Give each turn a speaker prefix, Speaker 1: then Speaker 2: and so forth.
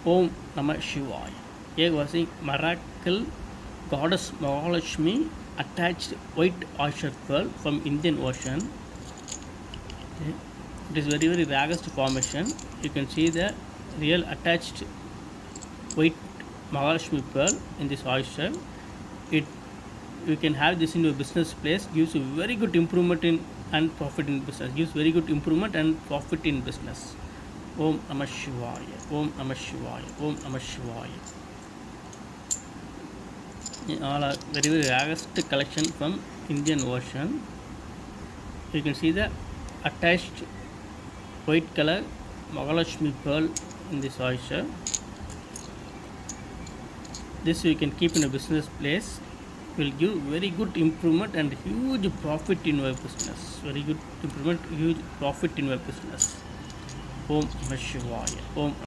Speaker 1: Om Namaha Shivaya. Here was a miracle Goddess Mahalakshmi attached white oyster pearl from Indian Ocean. Okay. It is very very rarest formation. You can see the real attached white Mahalakshmi pearl in this oyster. It you can have this in your business place, gives you very good improvement in and profit in business, gives very good improvement and profit in business. Om Namah Shivaya, Om Namah Shivaya, Om Namah Shivaya. All are very very rarest collection from Indian Ocean. You can see the attached white color Mahalakshmi pearl in this oyster. This you can keep in a business place, will give very good improvement and huge profit in your business. Very good improvement, huge profit in your business. Om Namah Shivaya. Om